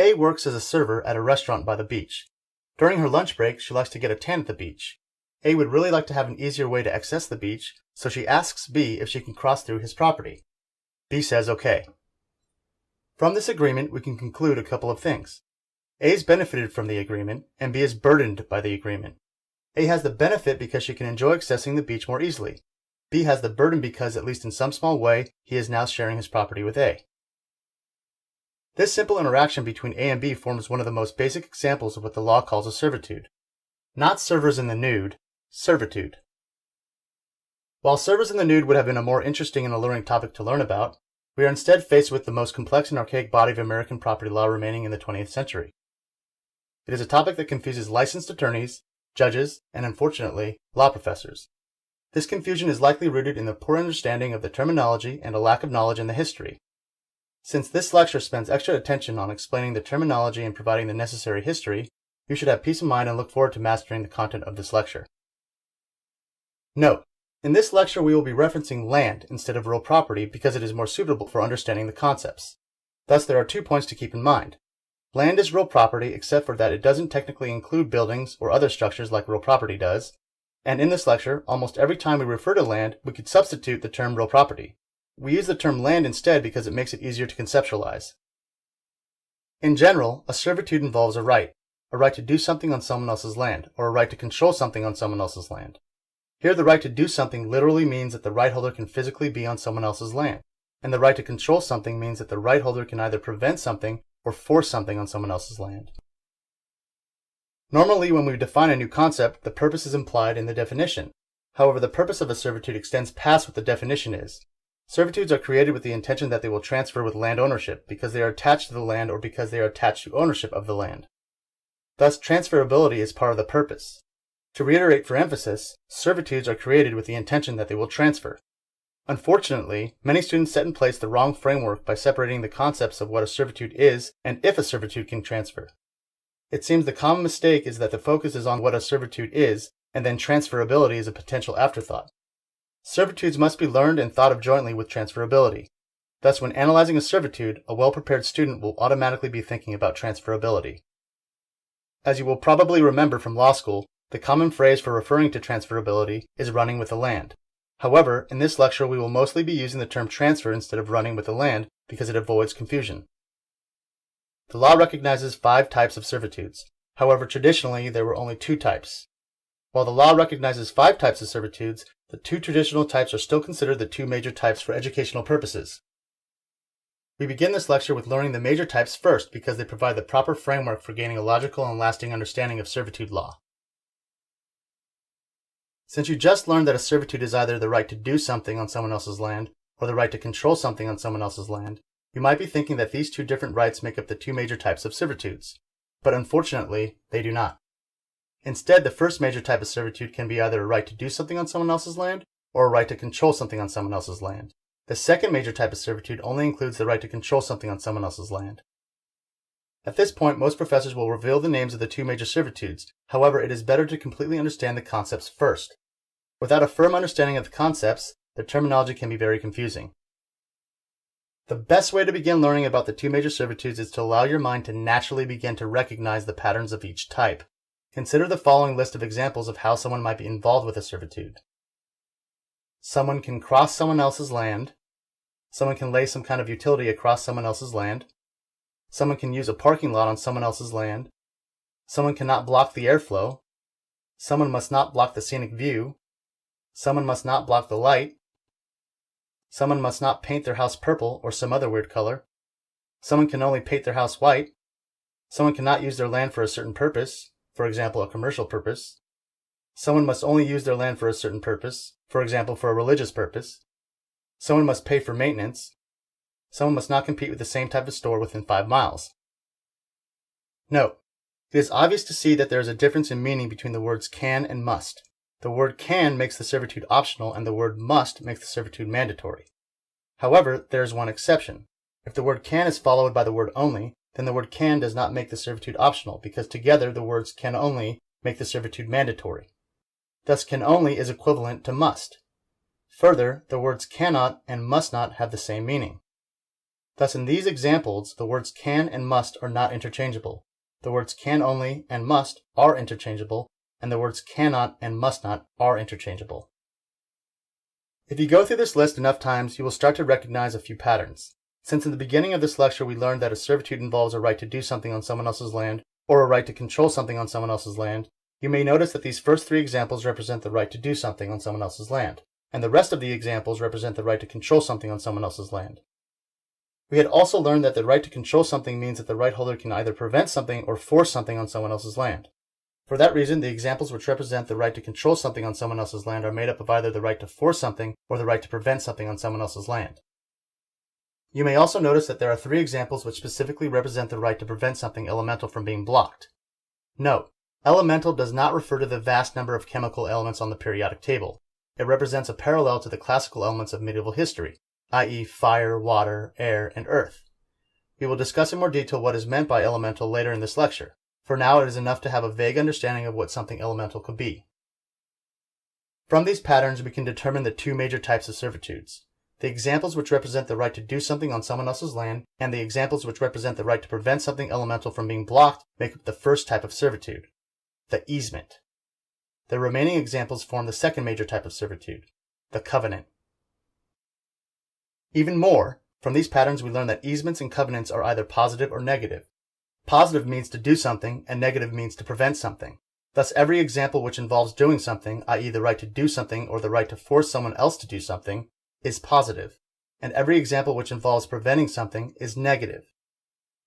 A works as a server at a restaurant by the beach. During her lunch break, she likes to get a tan at the beach. A would really like to have an easier way to access the beach, so she asks B if she can cross through his property. B says okay. From this agreement, we can conclude a couple of things. A is benefited from the agreement, and B is burdened by the agreement. A has the benefit because she can enjoy accessing the beach more easily. B has the burden because, at least in some small way, he is now sharing his property with A. This simple interaction between A and B forms one of the most basic examples of what the law calls a servitude. Not servers in the nude, servitude. While servers in the nude would have been a more interesting and alluring topic to learn about, we are instead faced with the most complex and archaic body of American property law remaining in the 20th century. It is a topic that confuses licensed attorneys, judges, and unfortunately, law professors. This confusion is likely rooted in the poor understanding of the terminology and a lack of knowledge in the history. Since this lecture spends extra attention on explaining the terminology and providing the necessary history, you should have peace of mind and look forward to mastering the content of this lecture. Note: in this lecture we will be referencing land instead of real property because it is more suitable for understanding the concepts. Thus there are 2 points to keep in mind. Land is real property except for that it doesn't technically include buildings or other structures like real property does, and in this lecture, almost every time we refer to land, we could substitute the term real property. We use the term land instead because it makes it easier to conceptualize. In general, a servitude involves a right to do something on someone else's land, or a right to control something on someone else's land. Here the right to do something literally means that the right holder can physically be on someone else's land, and the right to control something means that the right holder can either prevent something or force something on someone else's land. Normally, when we define a new concept, the purpose is implied in the definition. However, the purpose of a servitude extends past what the definition is. Servitudes are created with the intention that they will transfer with land ownership because they are attached to the land or because they are attached to ownership of the land. Thus, transferability is part of the purpose. To reiterate for emphasis, servitudes are created with the intention that they will transfer. Unfortunately, many students set in place the wrong framework by separating the concepts of what a servitude is and if a servitude can transfer. It seems the common mistake is that the focus is on what a servitude is, and then transferability is a potential afterthought. Servitudes must be learned and thought of jointly with transferability. Thus, when analyzing a servitude, a well-prepared student will automatically be thinking about transferability. As you will probably remember from law school, the common phrase for referring to transferability is running with the land. However, in this lecture we will mostly be using the term transfer instead of running with the land because it avoids confusion. The law recognizes 5 types of servitudes. However, traditionally there were only 2 types. While the law recognizes 5 types of servitudes, the 2 traditional types are still considered the 2 major types for educational purposes. We begin this lecture with learning the major types first because they provide the proper framework for gaining a logical and lasting understanding of servitude law. Since you just learned that a servitude is either the right to do something on someone else's land or the right to control something on someone else's land, you might be thinking that these 2 different rights make up the 2 major types of servitudes. But unfortunately, they do not. Instead, the first major type of servitude can be either a right to do something on someone else's land or a right to control something on someone else's land. The second major type of servitude only includes the right to control something on someone else's land. At this point, most professors will reveal the names of the 2 major servitudes. However, it is better to completely understand the concepts first. Without a firm understanding of the concepts, the terminology can be very confusing. The best way to begin learning about the 2 major servitudes is to allow your mind to naturally begin to recognize the patterns of each type. Consider the following list of examples of how someone might be involved with a servitude. Someone can cross someone else's land. Someone can lay some kind of utility across someone else's land. Someone can use a parking lot on someone else's land. Someone cannot block the airflow. Someone must not block the scenic view. Someone must not block the light. Someone must not paint their house purple or some other weird color. Someone can only paint their house white. Someone cannot use their land for a certain purpose, for example, a commercial purpose. Someone must only use their land for a certain purpose, for example, for a religious purpose. Someone must pay for maintenance. Someone must not compete with the same type of store within 5 miles. Note: it is obvious to see that there is a difference in meaning between the words can and must. The word can makes the servitude optional and the word must makes the servitude mandatory. However, there is one exception. If the word can is followed by the word only, then the word can does not make the servitude optional because together the words can only make the servitude mandatory. Thus can only is equivalent to must. Further, the words cannot and must not have the same meaning. Thus, in these examples, the words can and must are not interchangeable. The words can only and must are interchangeable, and the words cannot and must not are interchangeable. If you go through this list enough times, you will start to recognize a few patterns. Since in the beginning of this lecture we learned that a servitude involves a right to do something on someone else's land, or a right to control something on someone else's land, you may notice that these first three examples represent the right to do something on someone else's land, and the rest of the examples represent the right to control something on someone else's land. We had also learned that the right to control something means that the right holder can either prevent something or force something on someone else's land. For that reason, the examples which represent the right to control something on someone else's land are made up of either the right to force something or the right to prevent something on someone else's land. You may also notice that there are three examples which specifically represent the right to prevent something elemental from being blocked. Note, elemental does not refer to the vast number of chemical elements on the periodic table. It represents a parallel to the classical elements of medieval history, i.e. fire, water, air, and earth. We will discuss in more detail what is meant by elemental later in this lecture. For now, it is enough to have a vague understanding of what something elemental could be. From these patterns, we can determine the two major types of servitudes: the examples which represent the right to do something on someone else's land, and the examples which represent the right to prevent something elemental from being blocked make up the first type of servitude, the easement. The remaining examples form the second major type of servitude, the covenant. Even more, from these patterns we learn that easements and covenants are either positive or negative. Positive means to do something, and negative means to prevent something. Thus, every example which involves doing something, i.e. the right to do something or the right to force someone else to do something, is positive, and every example which involves preventing something is negative.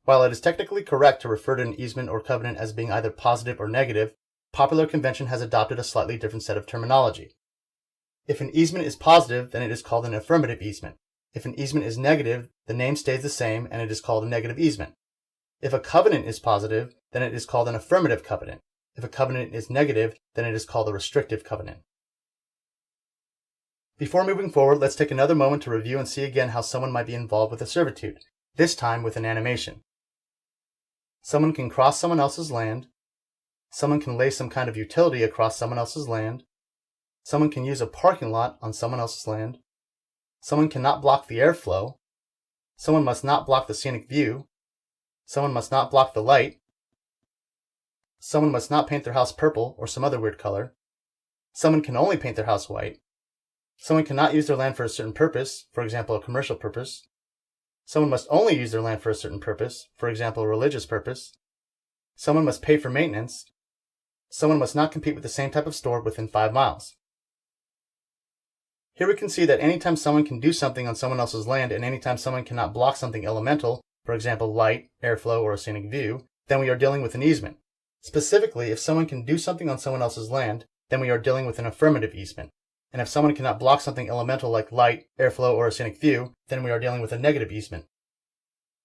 While it is technically correct to refer to an easement or covenant as being either positive or negative, popular convention has adopted a slightly different set of terminology. If an easement is positive, then it is called an affirmative easement. If an easement is negative, the name stays the same and it is called a negative easement. If a covenant is positive, then it is called an affirmative covenant. If a covenant is negative, then it is called a restrictive covenant. Before moving forward, let's take another moment to review and see again how someone might be involved with a servitude, this time with an animation. Someone can cross someone else's land. Someone can lay some kind of utility across someone else's land. Someone can use a parking lot on someone else's land. Someone cannot block the airflow. Someone must not block the scenic view. Someone must not block the light. Someone must not paint their house purple or some other weird color. Someone can only paint their house white. Someone cannot use their land for a certain purpose, for example, a commercial purpose. Someone must only use their land for a certain purpose, for example, a religious purpose. Someone must pay for maintenance. Someone must not compete with the same type of store within 5 miles. Here we can see that anytime someone can do something on someone else's land and anytime someone cannot block something elemental, for example, light, airflow, or a scenic view, then we are dealing with an easement. Specifically, if someone can do something on someone else's land, then we are dealing with an affirmative easement. And if someone cannot block something elemental like light, airflow, or a scenic view, then we are dealing with a negative easement.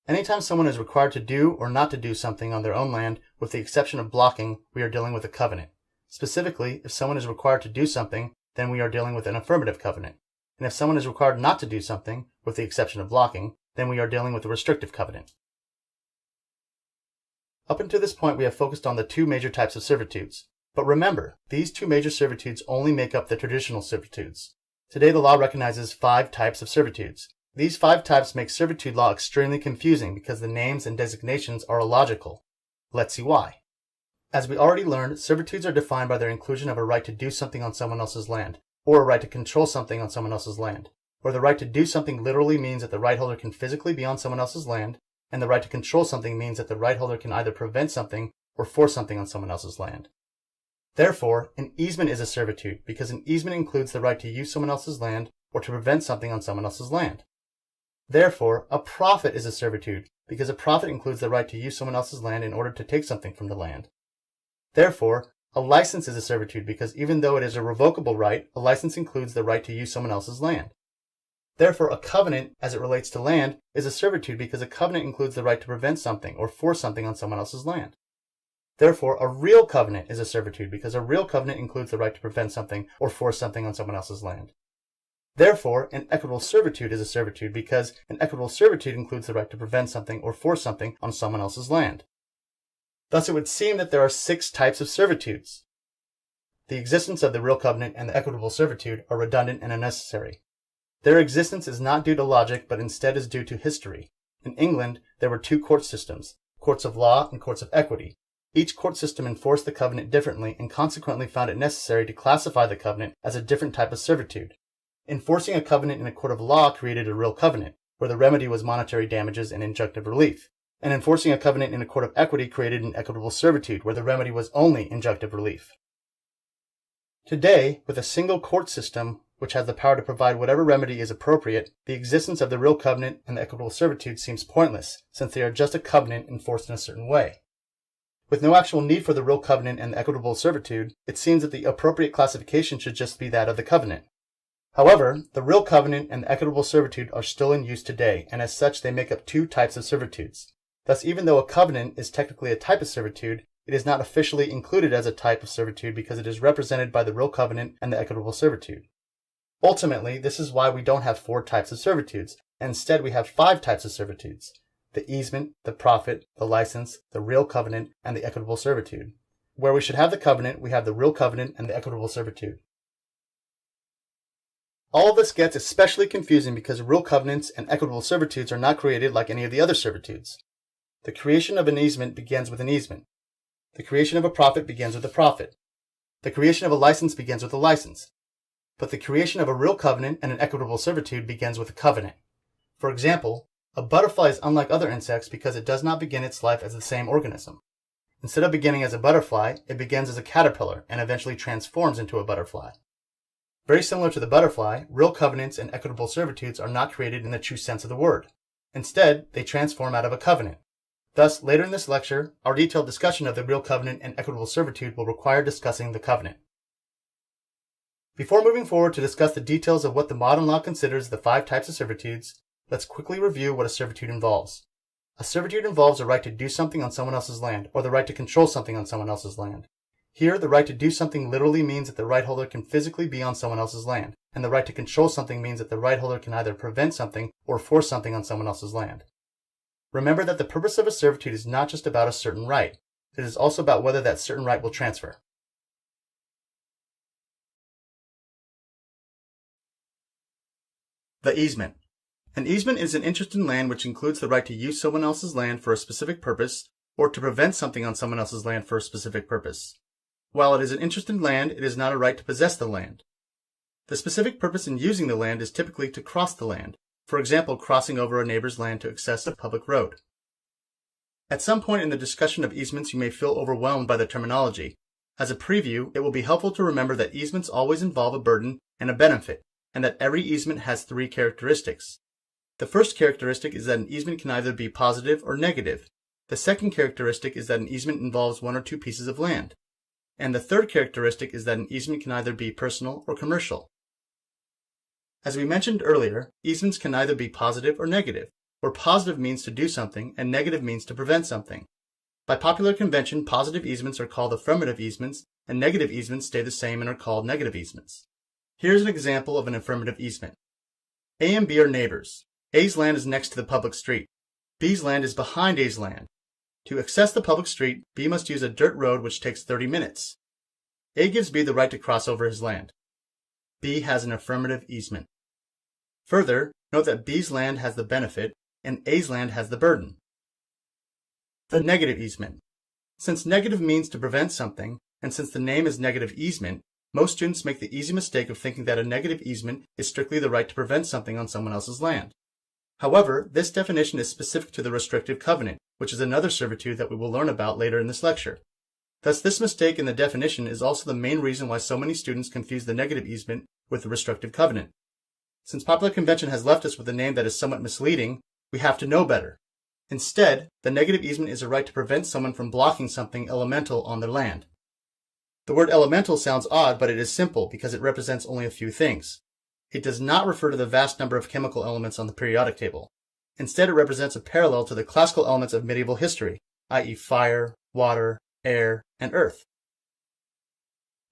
Anytime someone is required to do or not to do something on their own land, with the exception of blocking, we are dealing with a covenant. Specifically, if someone is required to do something, then we are dealing with an affirmative covenant. And if someone is required not to do something, with the exception of blocking, then we are dealing with a restrictive covenant. Up until this point, we have focused on the two major types of servitudes. But remember, these two major servitudes only make up the traditional servitudes. Today, the law recognizes 5 types of servitudes. These 5 types make servitude law extremely confusing because the names and designations are illogical. Let's see why. As we already learned, servitudes are defined by their inclusion of a right to do something on someone else's land, or a right to control something on someone else's land, where the right to do something literally means that the right holder can physically be on someone else's land, and the right to control something means that the right holder can either prevent something or force something on someone else's land. Therefore, an easement is a servitude because an easement includes the right to use someone else's land or to prevent something on someone else's land. Therefore, a profit is a servitude because a profit includes the right to use someone else's land in order to take something from the land. Therefore, a license is a servitude because even though it is a revocable right, a license includes the right to use someone else's land. Therefore, a covenant, as it relates to land, is a servitude because a covenant includes the right to prevent something or force something on someone else's land. Therefore, a real covenant is a servitude because a real covenant includes the right to prevent something or force something on someone else's land. Therefore, an equitable servitude is a servitude because an equitable servitude includes the right to prevent something or force something on someone else's land. Thus, it would seem that there are 6 types of servitudes. The existence of the real covenant and the equitable servitude are redundant and unnecessary. Their existence is not due to logic, but instead is due to history. In England, there were two court systems, courts of law and courts of equity. Each court system enforced the covenant differently and consequently found it necessary to classify the covenant as a different type of servitude. Enforcing a covenant in a court of law created a real covenant, where the remedy was monetary damages and injunctive relief. And enforcing a covenant in a court of equity created an equitable servitude, where the remedy was only injunctive relief. Today, with a single court system, which has the power to provide whatever remedy is appropriate, the existence of the real covenant and the equitable servitude seems pointless, since they are just a covenant enforced in a certain way. With no actual need for the real covenant and the equitable servitude, it seems that the appropriate classification should just be that of the covenant. However, the real covenant and the equitable servitude are still in use today, and as such they make up two types of servitudes. Thus, even though a covenant is technically a type of servitude, it is not officially included as a type of servitude because it is represented by the real covenant and the equitable servitude. Ultimately, this is why we don't have 4 types of servitudes, and instead we have 5 types of servitudes: the easement, the profit, the license, the real covenant, and the equitable servitude. Where we should have the covenant, we have the real covenant and the equitable servitude. All of this gets especially confusing because real covenants and equitable servitudes are not created like any of the other servitudes. The creation of an easement begins with an easement. The creation of a profit begins with a profit. The creation of a license begins with a license. But the creation of a real covenant and an equitable servitude begins with a covenant. For example, a butterfly is unlike other insects because it does not begin its life as the same organism. Instead of beginning as a butterfly, it begins as a caterpillar and eventually transforms into a butterfly. Very similar to the butterfly, real covenants and equitable servitudes are not created in the true sense of the word. Instead, they transform out of a covenant. Thus, later in this lecture, our detailed discussion of the real covenant and equitable servitude will require discussing the covenant. Before moving forward to discuss the details of what the modern law considers the 5 types of servitudes, let's quickly review what a servitude involves. A servitude involves a right to do something on someone else's land, or the right to control something on someone else's land. Here, the right to do something literally means that the right holder can physically be on someone else's land, and the right to control something means that the right holder can either prevent something or force something on someone else's land. Remember that the purpose of a servitude is not just about a certain right, it is also about whether that certain right will transfer. The easement. An easement is an interest in land which includes the right to use someone else's land for a specific purpose, or to prevent something on someone else's land for a specific purpose. While it is an interest in land, it is not a right to possess the land. The specific purpose in using the land is typically to cross the land, for example, crossing over a neighbor's land to access a public road. At some point in the discussion of easements, you may feel overwhelmed by the terminology. As a preview, it will be helpful to remember that easements always involve a burden and a benefit, and that every easement has 3 characteristics. The first characteristic is that an easement can either be positive or negative. The second characteristic is that an easement involves 1 or 2 pieces of land. And the third characteristic is that an easement can either be personal or commercial. As we mentioned earlier, easements can either be positive or negative, where positive means to do something and negative means to prevent something. By popular convention, positive easements are called affirmative easements, and negative easements stay the same and are called negative easements. Here's an example of an affirmative easement. A and B are neighbors. A's land is next to the public street. B's land is behind A's land. To access the public street, B must use a dirt road which takes 30 minutes. A gives B the right to cross over his land. B has an affirmative easement. Further, note that B's land has the benefit and A's land has the burden. The negative easement. Since negative means to prevent something, and since the name is negative easement, most students make the easy mistake of thinking that a negative easement is strictly the right to prevent something on someone else's land. However, this definition is specific to the restrictive covenant, which is another servitude that we will learn about later in this lecture. Thus, this mistake in the definition is also the main reason why so many students confuse the negative easement with the restrictive covenant. Since popular convention has left us with a name that is somewhat misleading, we have to know better. Instead, the negative easement is a right to prevent someone from blocking something elemental on their land. The word elemental sounds odd, but it is simple because it represents only a few things. It does not refer to the vast number of chemical elements on the periodic table. Instead, it represents a parallel to the classical elements of medieval history, i.e. fire, water, air, and earth.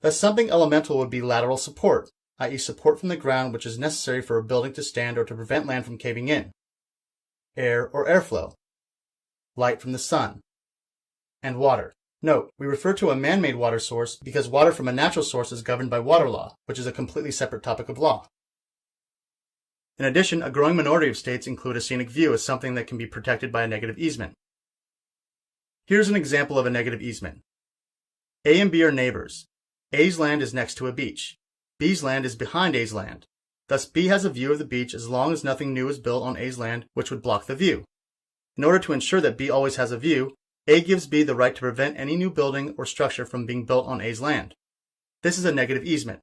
Thus, something elemental would be lateral support, i.e. support from the ground which is necessary for a building to stand or to prevent land from caving in. Air or airflow. Light from the sun. And water. Note, we refer to a man-made water source because water from a natural source is governed by water law, which is a completely separate topic of law. In addition, a growing minority of states include a scenic view as something that can be protected by a negative easement. Here's an example of a negative easement. A and B are neighbors. A's land is next to a beach. B's land is behind A's land. Thus, B has a view of the beach as long as nothing new is built on A's land which would block the view. In order to ensure that B always has a view, A gives B the right to prevent any new building or structure from being built on A's land. This is a negative easement.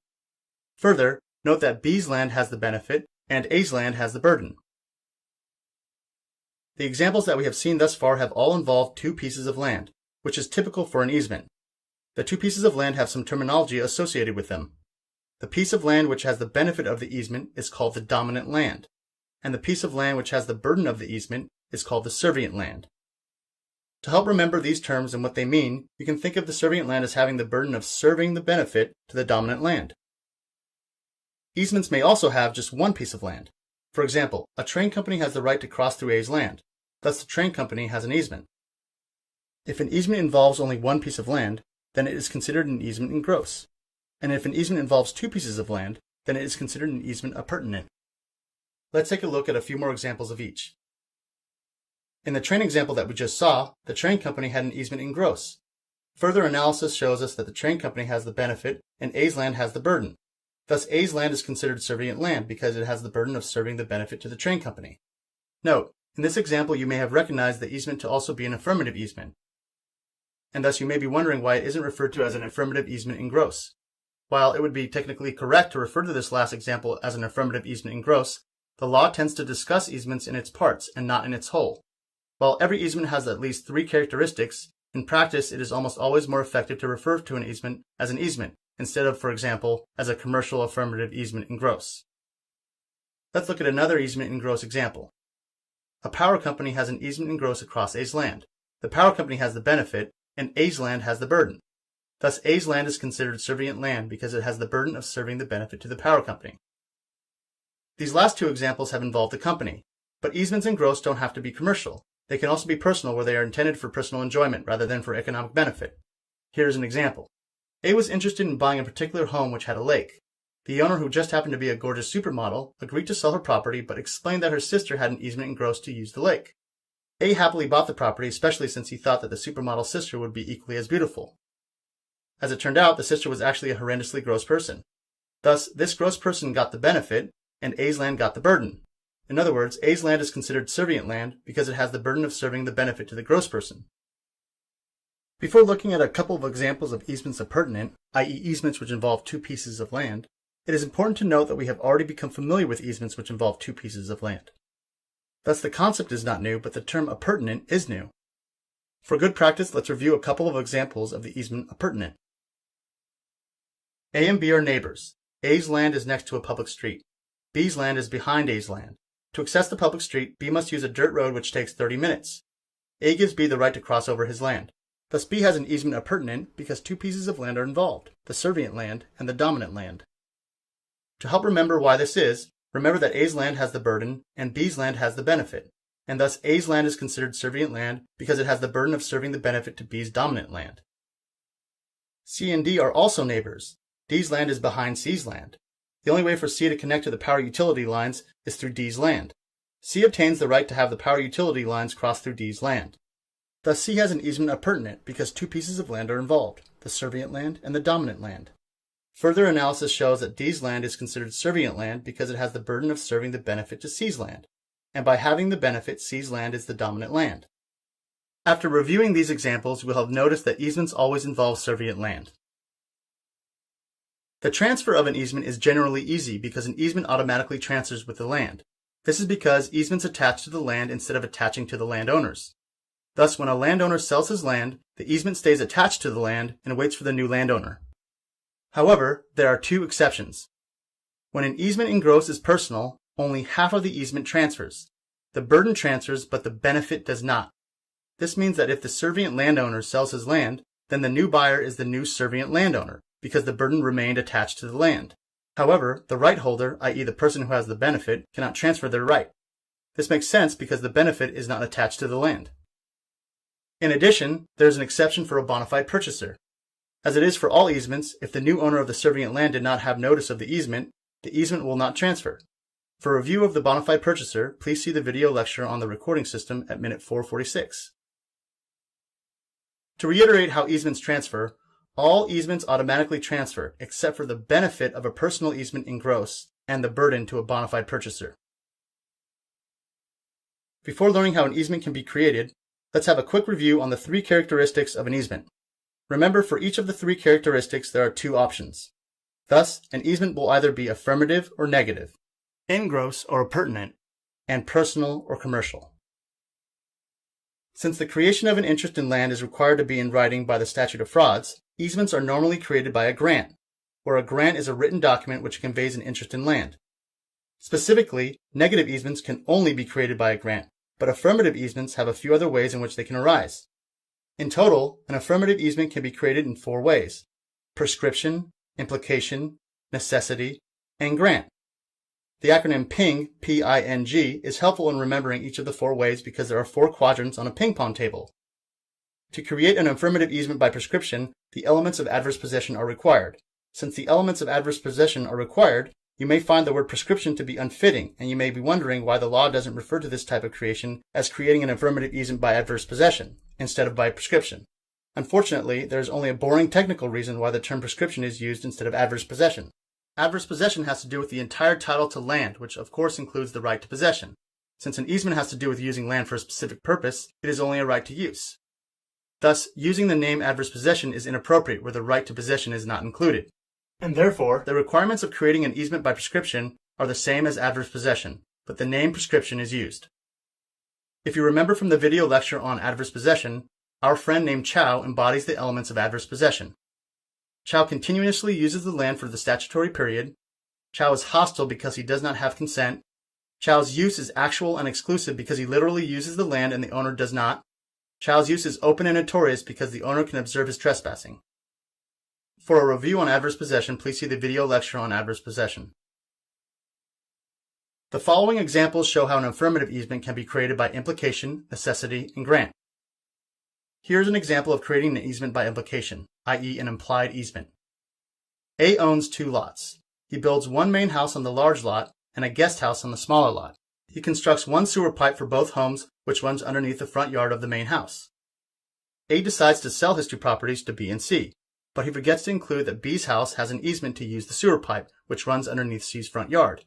Further, note that B's land has the benefit and A's land has the burden. The examples that we have seen thus far have all involved two pieces of land, which is typical for an easement. The two pieces of land have some terminology associated with them. The piece of land which has the benefit of the easement is called the dominant land, and the piece of land which has the burden of the easement is called the servient land. To help remember these terms and what they mean, you can think of the servient land as having the burden of serving the benefit to the dominant land. Easements may also have just one piece of land. For example, a train company has the right to cross through A's land. Thus, the train company has an easement. If an easement involves only one piece of land, then it is considered an easement in gross. And if an easement involves two pieces of land, then it is considered an easement appurtenant. Let's take a look at a few more examples of each. In the train example that we just saw, the train company had an easement in gross. Further analysis shows us that the train company has the benefit and A's land has the burden. Thus, A's land is considered servient land because it has the burden of serving the benefit to the train company. Note, in this example you may have recognized the easement to also be an affirmative easement, and thus you may be wondering why it isn't referred to as an affirmative easement in gross. While it would be technically correct to refer to this last example as an affirmative easement in gross, the law tends to discuss easements in its parts and not in its whole. While every easement has at least three characteristics, in practice it is almost always more effective to refer to an easement as an easement, instead of, for example, as a commercial affirmative easement in gross. Let's look at another easement in gross example. A power company has an easement in gross across A's land. The power company has the benefit, and A's land has the burden. Thus, A's land is considered servient land because it has the burden of serving the benefit to the power company. These last two examples have involved the company, but easements in gross don't have to be commercial. They can also be personal where they are intended for personal enjoyment rather than for economic benefit. Here's an example. A was interested in buying a particular home which had a lake. The owner, who just happened to be a gorgeous supermodel, agreed to sell her property but explained that her sister had an easement in gross to use the lake. A happily bought the property, especially since he thought that the supermodel's sister would be equally as beautiful. As it turned out, the sister was actually a horrendously gross person. Thus, this gross person got the benefit, and A's land got the burden. In other words, A's land is considered servient land because it has the burden of serving the benefit to the gross person. Before looking at a couple of examples of easements appurtenant, i.e. easements which involve two pieces of land, it is important to note that we have already become familiar with easements which involve two pieces of land. Thus, the concept is not new, but the term appurtenant is new. For good practice, let's review a couple of examples of the easement appurtenant. A and B are neighbors. A's land is next to a public street. B's land is behind A's land. To access the public street, B must use a dirt road which takes 30 minutes. A gives B the right to cross over his land. Thus, B has an easement appurtenant because two pieces of land are involved, the servient land and the dominant land. To help remember why this is, remember that A's land has the burden and B's land has the benefit, and thus A's land is considered servient land because it has the burden of serving the benefit to B's dominant land. C and D are also neighbors. D's land is behind C's land. The only way for C to connect to the power utility lines is through D's land. C obtains the right to have the power utility lines cross through D's land. Thus, C has an easement appurtenant because two pieces of land are involved, the servient land and the dominant land. Further analysis shows that D's land is considered servient land because it has the burden of serving the benefit to C's land, and by having the benefit, C's land is the dominant land. After reviewing these examples, we'll have noticed that easements always involve servient land. The transfer of an easement is generally easy because an easement automatically transfers with the land. This is because easements attach to the land instead of attaching to the landowners. Thus, when a landowner sells his land, the easement stays attached to the land and waits for the new landowner. However, there are two exceptions. When an easement in gross is personal, only half of the easement transfers. The burden transfers, but the benefit does not. This means that if the servient landowner sells his land, then the new buyer is the new servient landowner, because the burden remained attached to the land. However, the right holder, i.e. the person who has the benefit, cannot transfer their right. This makes sense because the benefit is not attached to the land. In addition, there is an exception for a bona fide purchaser. As it is for all easements, if the new owner of the servient land did not have notice of the easement will not transfer. For a review of the bona fide purchaser, please see the video lecture on the recording system at minute 446. To reiterate how easements transfer, all easements automatically transfer except for the benefit of a personal easement in gross and the burden to a bona fide purchaser. Before learning how an easement can be created, let's have a quick review on the 3 characteristics of an easement. Remember, for each of the 3 characteristics, there are 2 options. Thus, an easement will either be affirmative or negative, in-gross or appurtenant, and personal or commercial. Since the creation of an interest in land is required to be in writing by the statute of frauds, easements are normally created by a grant, where a grant is a written document which conveys an interest in land. Specifically, negative easements can only be created by a grant, but affirmative easements have a few other ways in which they can arise. In total, an affirmative easement can be created in 4 ways: prescription, implication, necessity, and grant. The acronym PING, P-I-N-G, is helpful in remembering each of the 4 ways because there are 4 quadrants on a ping pong table. To create an affirmative easement by prescription, the elements of adverse possession are required. Since the elements of adverse possession are required, you may find the word prescription to be unfitting, and you may be wondering why the law doesn't refer to this type of creation as creating an affirmative easement by adverse possession, instead of by prescription. Unfortunately, there is only a boring technical reason why the term prescription is used instead of adverse possession. Adverse possession has to do with the entire title to land, which of course includes the right to possession. Since an easement has to do with using land for a specific purpose, it is only a right to use. Thus, using the name adverse possession is inappropriate where the right to possession is not included. And therefore, the requirements of creating an easement by prescription are the same as adverse possession, but the name prescription is used. If you remember from the video lecture on adverse possession, our friend named Chow embodies the elements of adverse possession. Chow continuously uses the land for the statutory period. Chow is hostile because he does not have consent. Chow's use is actual and exclusive because he literally uses the land and the owner does not. Chow's use is open and notorious because the owner can observe his trespassing. For a review on adverse possession, please see the video lecture on adverse possession. The following examples show how an affirmative easement can be created by implication, necessity, and grant. Here's an example of creating an easement by implication, i.e. an implied easement. A owns 2 lots. He builds one main house on the large lot and a guest house on the smaller lot. He constructs one sewer pipe for both homes, which runs underneath the front yard of the main house. A decides to sell his 2 properties to B and C, but he forgets to include that B's house has an easement to use the sewer pipe, which runs underneath C's front yard.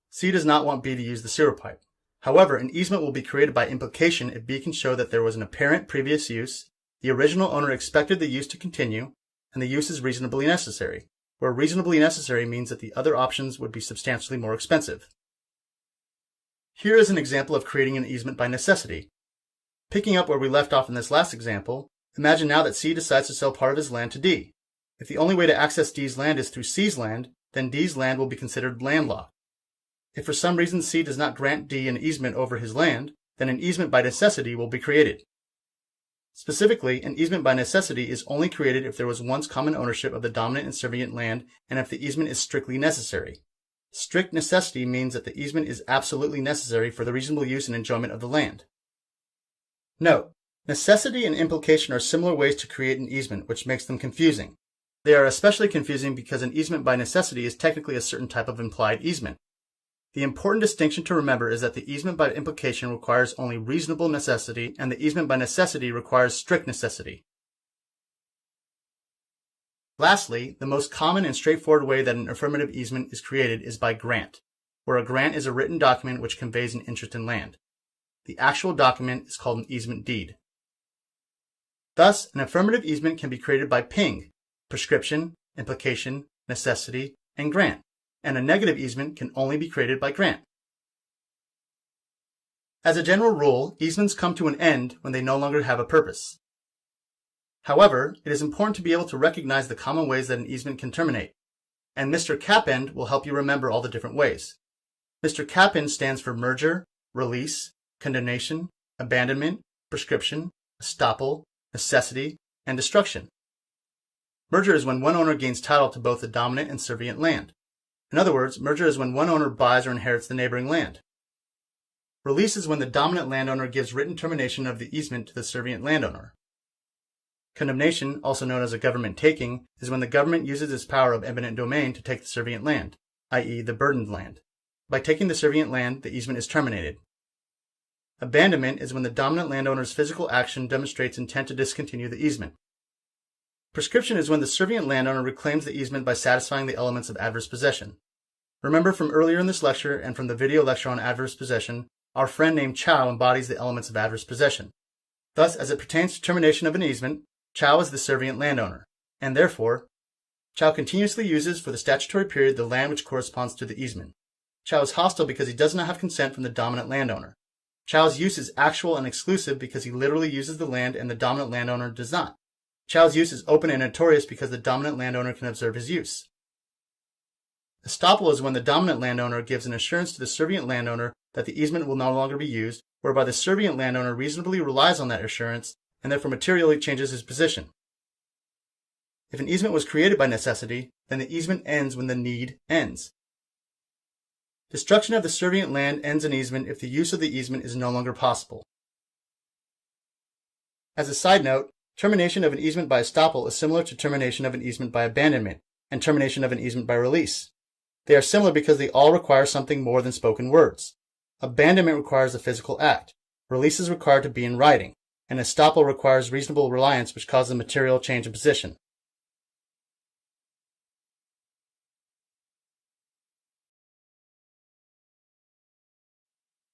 C does not want B to use the sewer pipe. However, an easement will be created by implication if B can show that there was an apparent previous use, the original owner expected the use to continue, and the use is reasonably necessary, where reasonably necessary means that the other options would be substantially more expensive. Here is an example of creating an easement by necessity. Picking up where we left off in this last example, imagine now that C decides to sell part of his land to D. If the only way to access D's land is through C's land, then D's land will be considered landlocked. If for some reason C does not grant D an easement over his land, then an easement by necessity will be created. Specifically, an easement by necessity is only created if there was once common ownership of the dominant and servient land and if the easement is strictly necessary. Strict necessity means that the easement is absolutely necessary for the reasonable use and enjoyment of the land. Note, necessity and implication are similar ways to create an easement, which makes them confusing. They are especially confusing because an easement by necessity is technically a certain type of implied easement. The important distinction to remember is that the easement by implication requires only reasonable necessity, and the easement by necessity requires strict necessity. Lastly, the most common and straightforward way that an affirmative easement is created is by grant, where a grant is a written document which conveys an interest in land. The actual document is called an easement deed. Thus, an affirmative easement can be created by PING, prescription, implication, necessity, and grant. And a negative easement can only be created by grant. As a general rule, easements come to an end when they no longer have a purpose. However, it is important to be able to recognize the common ways that an easement can terminate, and Mr. Capend will help you remember all the different ways. Mr. Capend stands for merger, release, condemnation, abandonment, prescription, estoppel, necessity, and destruction. Merger is when one owner gains title to both the dominant and servient land. In other words, merger is when one owner buys or inherits the neighboring land. Release is when the dominant landowner gives written termination of the easement to the servient landowner. Condemnation, also known as a government taking, is when the government uses its power of eminent domain to take the servient land, i.e. the burdened land. by taking the servient land, the easement is terminated. Abandonment is when the dominant landowner's physical action demonstrates intent to discontinue the easement. Prescription is when the servient landowner reclaims the easement by satisfying the elements of adverse possession. Remember from earlier in this lecture and from the video lecture on adverse possession, our friend named Chow embodies the elements of adverse possession. Thus, as it pertains to termination of an easement, Chow is the servient landowner, and therefore, Chow continuously uses for the statutory period the land which corresponds to the easement. Chow is hostile because he does not have consent from the dominant landowner. Chow's use is actual and exclusive because he literally uses the land and the dominant landowner does not. Chow's use is open and notorious because the dominant landowner can observe his use. Estoppel is when the dominant landowner gives an assurance to the servient landowner that the easement will no longer be used, whereby the servient landowner reasonably relies on that assurance and therefore materially changes his position. If an easement was created by necessity, then the easement ends when the need ends. Destruction of the servient land ends an easement if the use of the easement is no longer possible. As a side note, termination of an easement by estoppel is similar to termination of an easement by abandonment and termination of an easement by release. They are similar because they all require something more than spoken words. Abandonment requires a physical act. Release is required to be in writing, and estoppel requires reasonable reliance which causes a material change in position.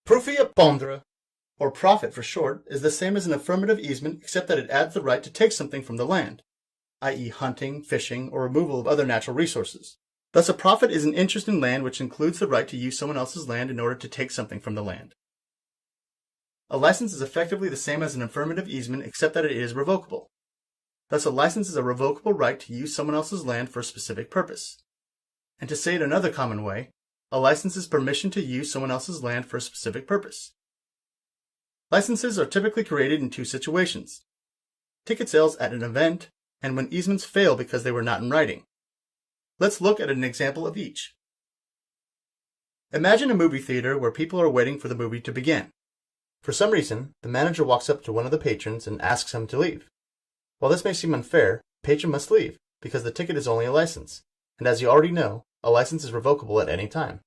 Profit à pondre, or profit for short, is the same as an affirmative easement except that it adds the right to take something from the land, i.e. hunting, fishing, or removal of other natural resources. Thus a profit is an interest in land which includes the right to use someone else's land in order to take something from the land. A license is effectively the same as an affirmative easement except that it is revocable. Thus a license is a revocable right to use someone else's land for a specific purpose. And to say it another common way, a license is permission to use someone else's land for a specific purpose. Licenses are typically created in two situations: ticket sales at an event, and when easements fail because they were not in writing. Let's look at an example of each. Imagine a movie theater where people are waiting for the movie to begin. For some reason, the manager walks up to one of the patrons and asks him to leave. While this may seem unfair, the patron must leave because the ticket is only a license, and as you already know, a license is revocable at any time.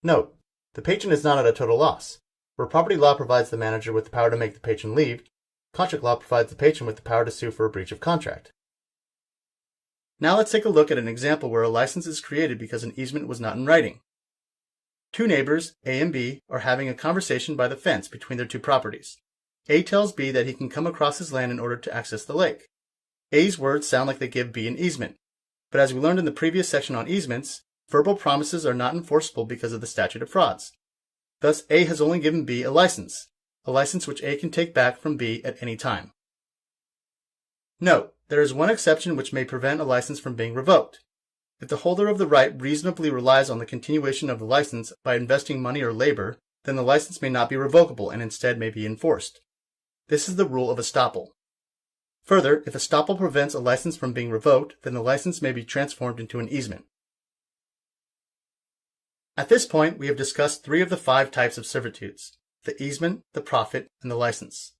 Note, the patron is not at a total loss. Where property law provides the manager with the power to make the patron leave, contract law provides the patron with the power to sue for a breach of contract. Now let's take a look at an example where a license is created because an easement was not in writing. Two neighbors, A and B, are having a conversation by the fence between their two properties. A tells B that he can come across his land in order to access the lake. A's words sound like they give B an easement, but as we learned in the previous section on easements, verbal promises are not enforceable because of the statute of frauds. Thus, A has only given B a license which A can take back from B at any time. Note, there is one exception which may prevent a license from being revoked. If the holder of the right reasonably relies on the continuation of the license by investing money or labor, then the license may not be revocable and instead may be enforced. This is the rule of estoppel. Further, if estoppel prevents a license from being revoked, then the license may be transformed into an easement. At this point, we have discussed 3 of the 5 types of servitudes: the easement, the profit, and the license.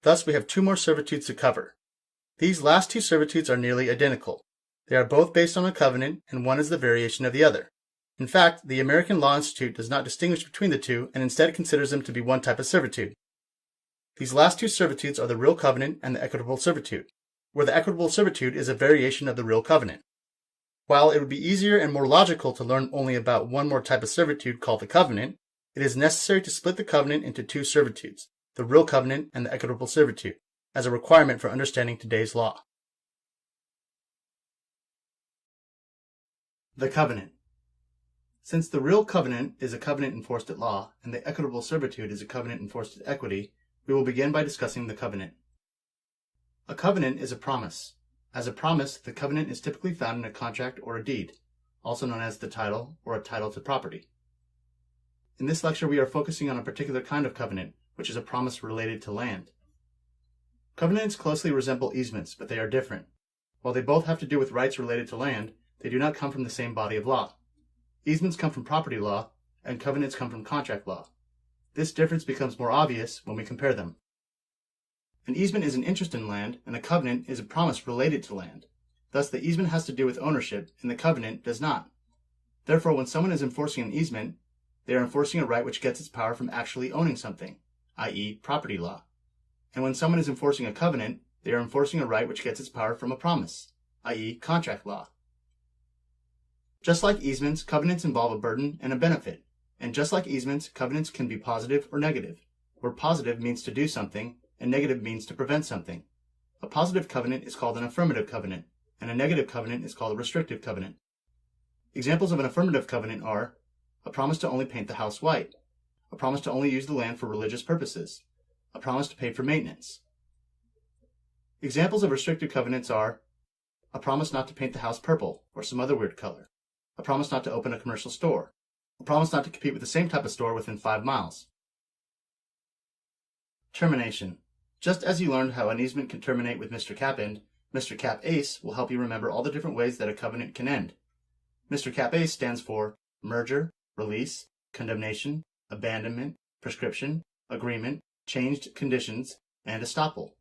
Thus, we have 2 more servitudes to cover. These last 2 servitudes are nearly identical. They are both based on a covenant, and one is the variation of the other. In fact, the American Law Institute does not distinguish between the two and instead considers them to be one type of servitude. These last 2 servitudes are the real covenant and the equitable servitude, where the equitable servitude is a variation of the real covenant. While it would be easier and more logical to learn only about one more type of servitude called the covenant, it is necessary to split the covenant into 2 servitudes, the real covenant and the equitable servitude, as a requirement for understanding today's law. The covenant. Since the real covenant is a covenant enforced at law, and the equitable servitude is a covenant enforced at equity, we will begin by discussing the covenant. A covenant is a promise. As a promise, the covenant is typically found in a contract or a deed, also known as the title or a title to property. In this lecture, we are focusing on a particular kind of covenant, which is a promise related to land. Covenants closely resemble easements, but they are different. While they both have to do with rights related to land, they do not come from the same body of law. Easements come from property law, and covenants come from contract law. This difference becomes more obvious when we compare them. An easement is an interest in land, and a covenant is a promise related to land. Thus, the easement has to do with ownership, and the covenant does not. Therefore, when someone is enforcing an easement, they are enforcing a right which gets its power from actually owning something, i.e. property law. And when someone is enforcing a covenant, they are enforcing a right which gets its power from a promise, i.e. contract law. Just like easements, covenants involve a burden and a benefit. And just like easements, covenants can be positive or negative, where positive means to do something and negative means to prevent something. A positive covenant is called an affirmative covenant, and a negative covenant is called a restrictive covenant. Examples of an affirmative covenant are a promise to only paint the house white, a promise to only use the land for religious purposes, a promise to pay for maintenance. Examples of restrictive covenants are a promise not to paint the house purple or some other weird color, a promise not to open a commercial store, a promise not to compete with the same type of store within 5 miles. Termination. Just as you learned how an easement can terminate with Mr. Capend, Mr. Cap Ace will help you remember all the different ways that a covenant can end. Mr. Cap Ace stands for merger, release, condemnation, abandonment, prescription, agreement, changed conditions, and estoppel.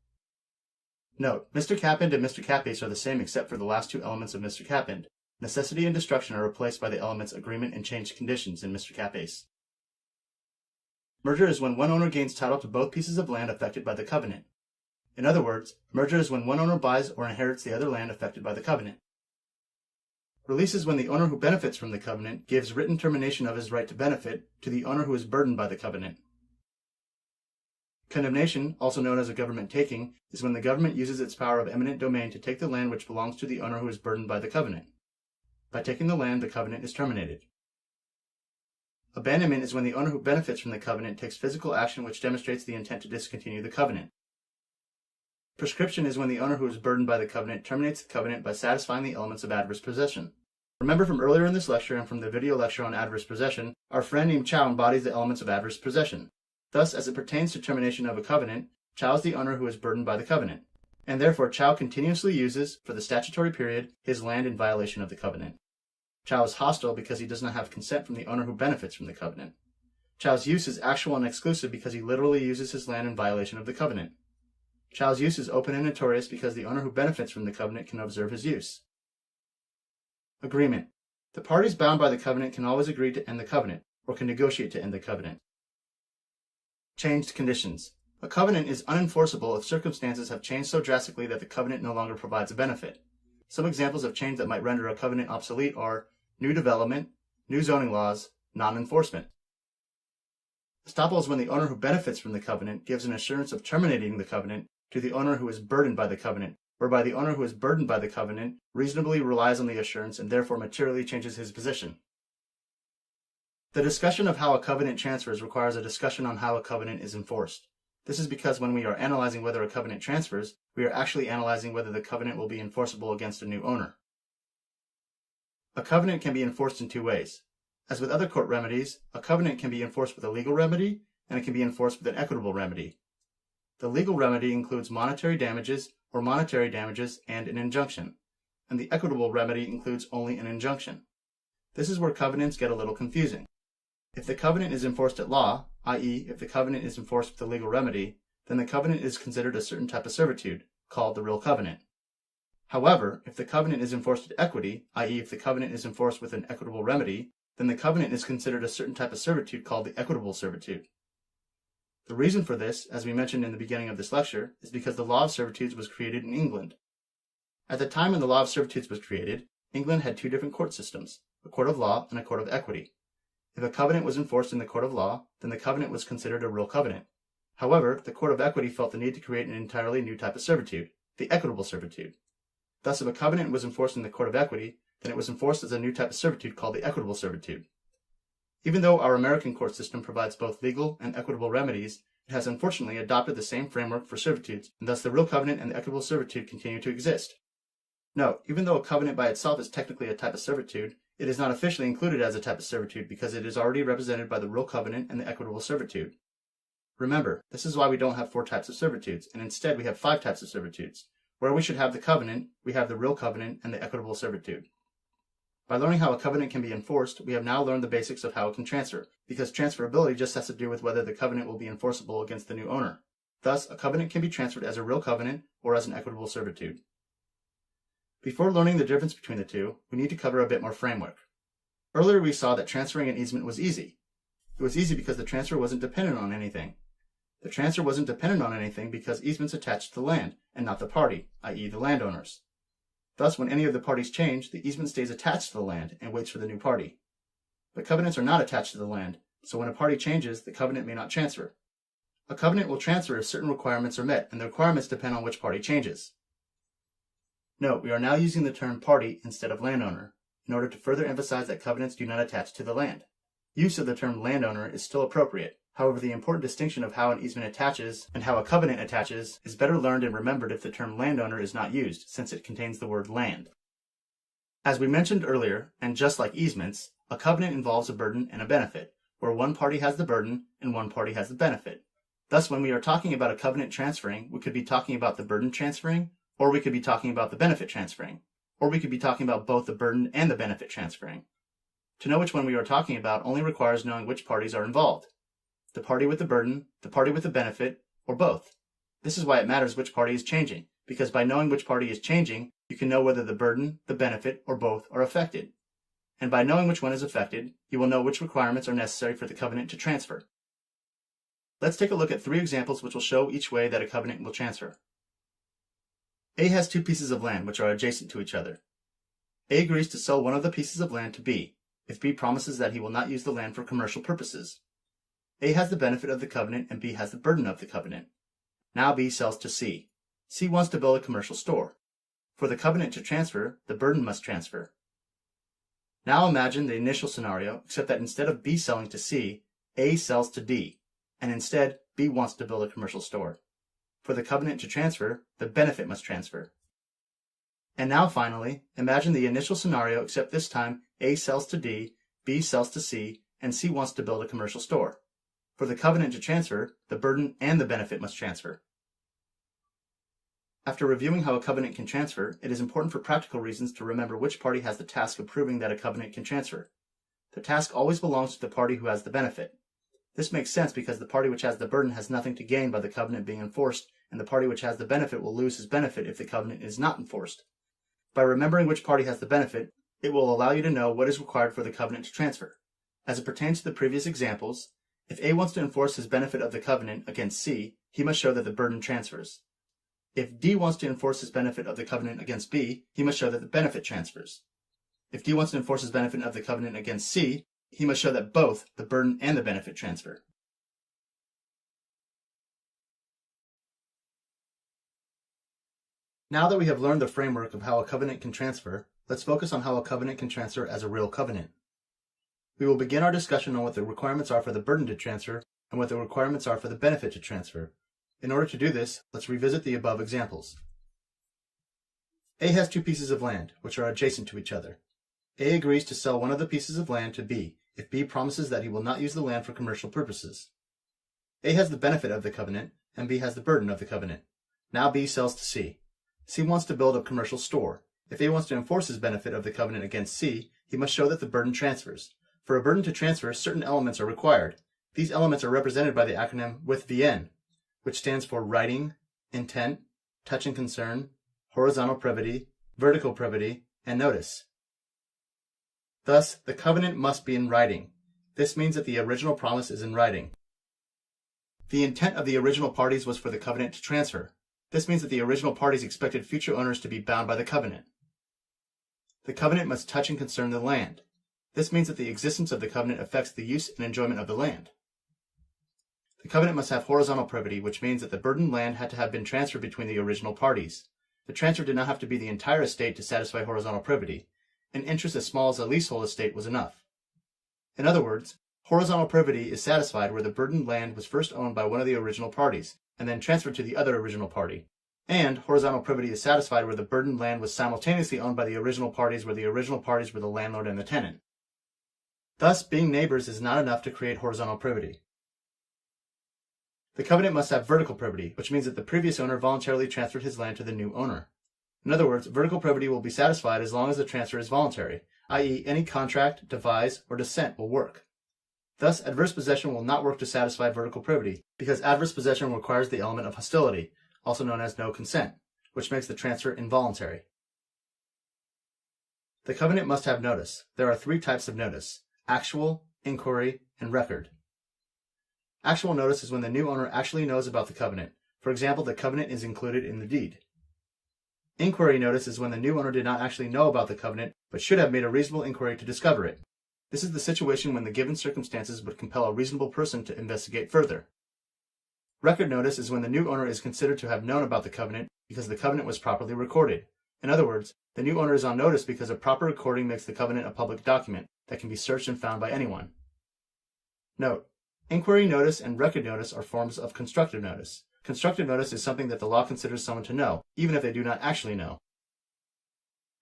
Note, Mr. Capend and Mr. Cap Ace are the same except for the last 2 elements of Mr. Capend. Necessity and destruction are replaced by the elements agreement and changed conditions in Mr. Cap Ace. Merger is when one owner gains title to both pieces of land affected by the covenant. In other words, merger is when one owner buys or inherits the other land affected by the covenant. Release is when the owner who benefits from the covenant gives written termination of his right to benefit to the owner who is burdened by the covenant. Condemnation, also known as a government taking, is when the government uses its power of eminent domain to take the land which belongs to the owner who is burdened by the covenant. By taking the land, the covenant is terminated. Abandonment is when the owner who benefits from the covenant takes physical action which demonstrates the intent to discontinue the covenant. Prescription is when the owner who is burdened by the covenant terminates the covenant by satisfying the elements of adverse possession. Remember from earlier in this lecture and from the video lecture on adverse possession, our friend named Chow embodies the elements of adverse possession. Thus, as it pertains to termination of a covenant, Chow is the owner who is burdened by the covenant, and therefore Chow continuously uses, for the statutory period, his land in violation of the covenant. Chow is hostile because he does not have consent from the owner who benefits from the covenant. Chow's use is actual and exclusive because he literally uses his land in violation of the covenant. Chow's use is open and notorious because the owner who benefits from the covenant can observe his use. Agreement. The parties bound by the covenant can always agree to end the covenant, or can negotiate to end the covenant. Changed conditions. A covenant is unenforceable if circumstances have changed so drastically that the covenant no longer provides a benefit. Some examples of change that might render a covenant obsolete are new development, new zoning laws, non-enforcement. Estoppel is when the owner who benefits from the covenant gives an assurance of terminating the covenant to the owner who is burdened by the covenant, whereby the owner who is burdened by the covenant reasonably relies on the assurance and therefore materially changes his position. The discussion of how a covenant transfers requires a discussion on how a covenant is enforced. This is because when we are analyzing whether a covenant transfers, we are actually analyzing whether the covenant will be enforceable against a new owner. A covenant can be enforced in 2 ways. As with other court remedies, a covenant can be enforced with a legal remedy, and it can be enforced with an equitable remedy. The legal remedy includes monetary damages or monetary damages and an injunction, and the equitable remedy includes only an injunction. This is where covenants get a little confusing. If the covenant is enforced at law, i.e. if the covenant is enforced with a legal remedy, then the covenant is considered a certain type of servitude, called the real covenant. However, if the covenant is enforced at equity, i.e. if the covenant is enforced with an equitable remedy, then the covenant is considered a certain type of servitude called the equitable servitude. The reason for this, as we mentioned in the beginning of this lecture, is because the law of servitudes was created in England. At the time when the law of servitudes was created, England had 2 different court systems, a court of law and a court of equity. If a covenant was enforced in the court of law, then the covenant was considered a real covenant. However, the court of equity felt the need to create an entirely new type of servitude, the equitable servitude. Thus, if a covenant was enforced in the court of equity, then it was enforced as a new type of servitude called the equitable servitude. Even though our American court system provides both legal and equitable remedies, it has unfortunately adopted the same framework for servitudes, and thus the real covenant and the equitable servitude continue to exist. Note, even though a covenant by itself is technically a type of servitude, it is not officially included as a type of servitude because it is already represented by the real covenant and the equitable servitude. Remember, this is why we don't have 4 types of servitudes, and instead we have 5 types of servitudes. Where we should have the covenant, we have the real covenant and the equitable servitude. By learning how a covenant can be enforced, we have now learned the basics of how it can transfer, because transferability just has to do with whether the covenant will be enforceable against the new owner. Thus, a covenant can be transferred as a real covenant or as an equitable servitude. Before learning the difference between the two, we need to cover a bit more framework. Earlier we saw that transferring an easement was easy. It was easy because the transfer wasn't dependent on anything. The transfer wasn't dependent on anything because easements attached to the land and not the party, i.e. the landowners. Thus, when any of the parties change, the easement stays attached to the land and waits for the new party. But covenants are not attached to the land, so when a party changes, the covenant may not transfer. A covenant will transfer if certain requirements are met, and the requirements depend on which party changes. Note, we are now using the term party instead of landowner, in order to further emphasize that covenants do not attach to the land. Use of the term landowner is still appropriate. However, the important distinction of how an easement attaches and how a covenant attaches is better learned and remembered if the term landowner is not used, since it contains the word land. As we mentioned earlier, and just like easements, a covenant involves a burden and a benefit, where one party has the burden and one party has the benefit. Thus, when we are talking about a covenant transferring, we could be talking about the burden transferring, or we could be talking about the benefit transferring, or we could be talking about both the burden and the benefit transferring. To know which one we are talking about only requires knowing which parties are involved. The party with the burden, the party with the benefit, or both. This is why it matters which party is changing, because by knowing which party is changing, you can know whether the burden, the benefit, or both are affected. And by knowing which one is affected, you will know which requirements are necessary for the covenant to transfer. Let's take a look at 3 examples which will show each way that a covenant will transfer. A has 2 pieces of land which are adjacent to each other. A agrees to sell one of the pieces of land to B, if B promises that he will not use the land for commercial purposes. A has the benefit of the covenant and B has the burden of the covenant. Now B sells to C. C wants to build a commercial store. For the covenant to transfer, the burden must transfer. Now imagine the initial scenario, except that instead of B selling to C, A sells to D, and instead B wants to build a commercial store. For the covenant to transfer, the benefit must transfer. And now finally, imagine the initial scenario, except this time A sells to D, B sells to C, and C wants to build a commercial store. For the covenant to transfer, the burden and the benefit must transfer. After reviewing how a covenant can transfer, it is important for practical reasons to remember which party has the task of proving that a covenant can transfer. The task always belongs to the party who has the benefit. This makes sense because the party which has the burden has nothing to gain by the covenant being enforced, and the party which has the benefit will lose his benefit if the covenant is not enforced. By remembering which party has the benefit, it will allow you to know what is required for the covenant to transfer. As it pertains to the previous examples, if A wants to enforce his benefit of the covenant against C, he must show that the burden transfers. If D wants to enforce his benefit of the covenant against B, he must show that the benefit transfers. If D wants to enforce his benefit of the covenant against C, he must show that both the burden and the benefit transfer. Now that we have learned the framework of how a covenant can transfer, let's focus on how a covenant can transfer as a real covenant. We will begin our discussion on what the requirements are for the burden to transfer and what the requirements are for the benefit to transfer. In order to do this, let's revisit the above examples. A has 2 pieces of land, which are adjacent to each other. A agrees to sell one of the pieces of land to B, if B promises that he will not use the land for commercial purposes. A has the benefit of the covenant, and B has the burden of the covenant. Now B sells to C. C wants to build a commercial store. If A wants to enforce his benefit of the covenant against C, he must show that the burden transfers. For a burden to transfer, certain elements are required. These elements are represented by the acronym with VN, which stands for writing, intent, touch and concern, horizontal privity, vertical privity, and notice. Thus, the covenant must be in writing. This means that the original promise is in writing. The intent of the original parties was for the covenant to transfer. This means that the original parties expected future owners to be bound by the covenant. The covenant must touch and concern the land. This means that the existence of the covenant affects the use and enjoyment of the land. The covenant must have horizontal privity, which means that the burdened land had to have been transferred between the original parties. The transfer did not have to be the entire estate to satisfy horizontal privity. An interest as small as a leasehold estate was enough. In other words, horizontal privity is satisfied where the burdened land was first owned by one of the original parties, and then transferred to the other original party. And horizontal privity is satisfied where the burdened land was simultaneously owned by the original parties where the original parties were the landlord and the tenant. Thus, being neighbors is not enough to create horizontal privity. The covenant must have vertical privity, which means that the previous owner voluntarily transferred his land to the new owner. In other words, vertical privity will be satisfied as long as the transfer is voluntary, i.e. any contract, devise, or dissent will work. Thus, adverse possession will not work to satisfy vertical privity, because adverse possession requires the element of hostility, also known as no consent, which makes the transfer involuntary. The covenant must have notice. There are three types of notice: actual, inquiry, and record. Actual notice is when the new owner actually knows about the covenant. For example, the covenant is included in the deed. Inquiry notice is when the new owner did not actually know about the covenant, but should have made a reasonable inquiry to discover it. This is the situation when the given circumstances would compel a reasonable person to investigate further. Record notice is when the new owner is considered to have known about the covenant because the covenant was properly recorded. In other words, the new owner is on notice because a proper recording makes the covenant a public document that can be searched and found by anyone. Note: inquiry notice and record notice are forms of constructive notice. Constructive notice is something that the law considers someone to know, even if they do not actually know.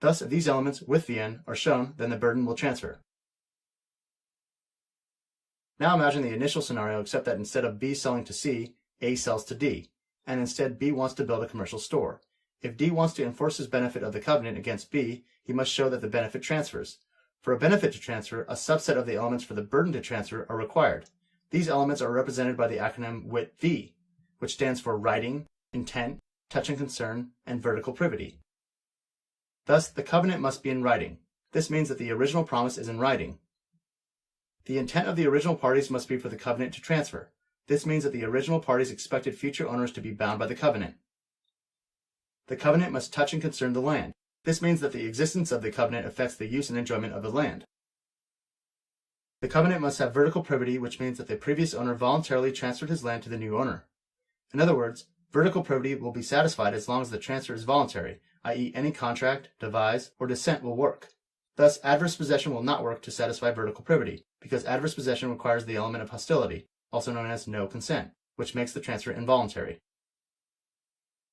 Thus, if these elements with VN are shown, then the burden will transfer. Now imagine the initial scenario, except that instead of B selling to C, A sells to D, and instead B wants to build a commercial store. If D wants to enforce his benefit of the covenant against B, he must show that the benefit transfers. For a benefit to transfer, a subset of the elements for the burden to transfer are required. These elements are represented by the acronym WIT-V, which stands for writing, intent, touch and concern, and vertical privity. Thus, the covenant must be in writing. This means that the original promise is in writing. The intent of the original parties must be for the covenant to transfer. This means that the original parties expected future owners to be bound by the covenant. The covenant must touch and concern the land. This means that the existence of the covenant affects the use and enjoyment of the land. The covenant must have vertical privity, which means that the previous owner voluntarily transferred his land to the new owner. In other words, vertical privity will be satisfied as long as the transfer is voluntary, i.e. any contract, devise, or dissent will work. Thus, adverse possession will not work to satisfy vertical privity, because adverse possession requires the element of hostility, also known as no consent, which makes the transfer involuntary.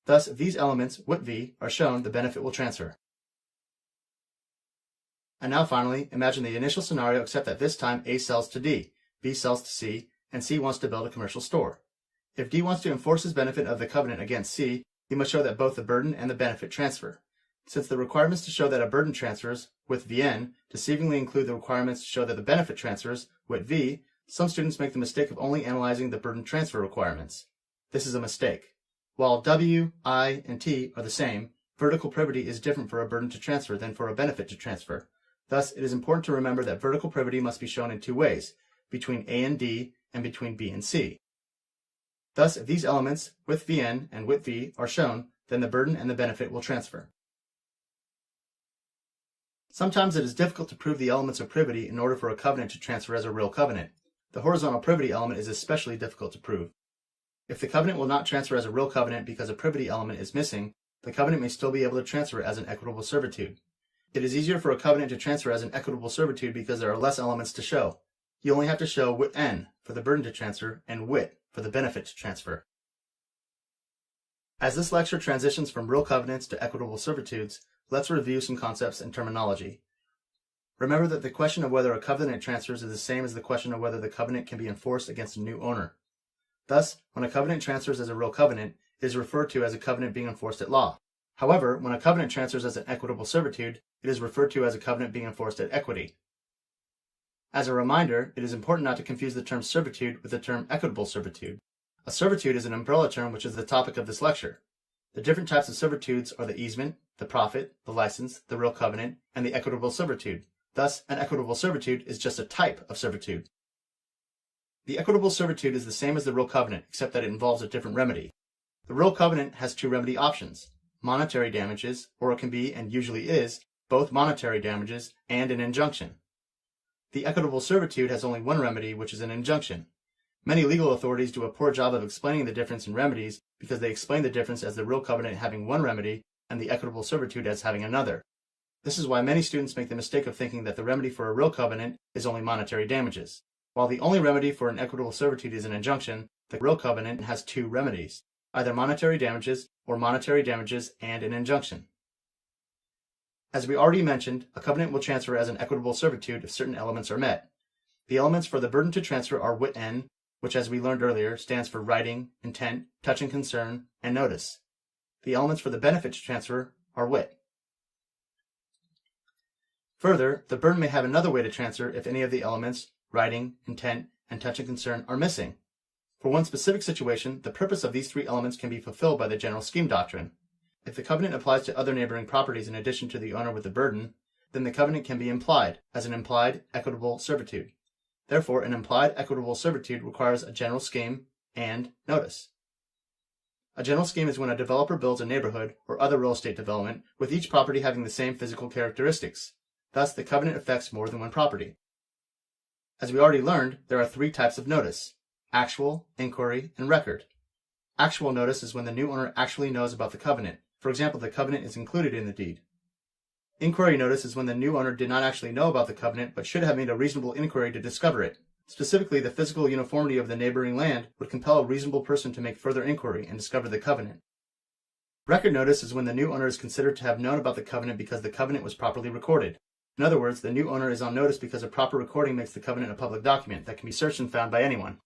Thus, if these elements, WIT-V, are shown, the benefit will transfer. And now finally, imagine the initial scenario except that this time A sells to D, B sells to C, and C wants to build a commercial store. If D wants to enforce his benefit of the covenant against C, he must show that both the burden and the benefit transfer. Since the requirements to show that a burden transfers, with VN, deceivingly include the requirements to show that the benefit transfers, WIT-V, some students make the mistake of only analyzing the burden transfer requirements. This is a mistake. While W, I, and T are the same, vertical privity is different for a burden to transfer than for a benefit to transfer. Thus, it is important to remember that vertical privity must be shown in two ways, between A and D and between B and C. Thus, if these elements, with VN and WIT-V, are shown, then the burden and the benefit will transfer. Sometimes it is difficult to prove the elements of privity in order for a covenant to transfer as a real covenant. The horizontal privity element is especially difficult to prove. If the covenant will not transfer as a real covenant because a privity element is missing, the covenant may still be able to transfer as an equitable servitude. It is easier for a covenant to transfer as an equitable servitude because there are less elements to show. You only have to show WIT-N for the burden to transfer and WIT for the benefit to transfer. As this lecture transitions from real covenants to equitable servitudes, let's review some concepts and terminology. Remember that the question of whether a covenant transfers is the same as the question of whether the covenant can be enforced against a new owner. Thus, when a covenant transfers as a real covenant, it is referred to as a covenant being enforced at law. However, when a covenant transfers as an equitable servitude, it is referred to as a covenant being enforced at equity. As a reminder, it is important not to confuse the term servitude with the term equitable servitude. A servitude is an umbrella term which is the topic of this lecture. The different types of servitudes are the easement, the profit, the license, the real covenant, and the equitable servitude. Thus, an equitable servitude is just a type of servitude. The equitable servitude is the same as the real covenant, except that it involves a different remedy. The real covenant has two remedy options: monetary damages, or it can be, and usually is, both monetary damages and an injunction. The equitable servitude has only one remedy, which is an injunction. Many legal authorities do a poor job of explaining the difference in remedies because they explain the difference as the real covenant having one remedy and the equitable servitude as having another. This is why many students make the mistake of thinking that the remedy for a real covenant is only monetary damages. While the only remedy for an equitable servitude is an injunction, the real covenant has two remedies, either monetary damages or monetary damages and an injunction. As we already mentioned, a covenant will transfer as an equitable servitude if certain elements are met. The elements for the burden to transfer are WIT-N, which, as we learned earlier, stands for writing, intent, touch and concern, and notice. The elements for the benefit to transfer are WIT. Further, the burden may have another way to transfer if any of the elements, writing, intent, and touch and concern, are missing. For one specific situation, the purpose of these three elements can be fulfilled by the general scheme doctrine. If the covenant applies to other neighboring properties in addition to the owner with the burden, then the covenant can be implied as an implied equitable servitude. Therefore, an implied equitable servitude requires a general scheme and notice. A general scheme is when a developer builds a neighborhood or other real estate development with each property having the same physical characteristics. Thus, the covenant affects more than one property. As we already learned, there are 3 types of notice: actual, inquiry, and record. Actual notice is when the new owner actually knows about the covenant. For example, the covenant is included in the deed. Inquiry notice is when the new owner did not actually know about the covenant but should have made a reasonable inquiry to discover it. Specifically, the physical uniformity of the neighboring land would compel a reasonable person to make further inquiry and discover the covenant. Record notice is when the new owner is considered to have known about the covenant because the covenant was properly recorded. In other words, the new owner is on notice because a proper recording makes the covenant a public document that can be searched and found by anyone.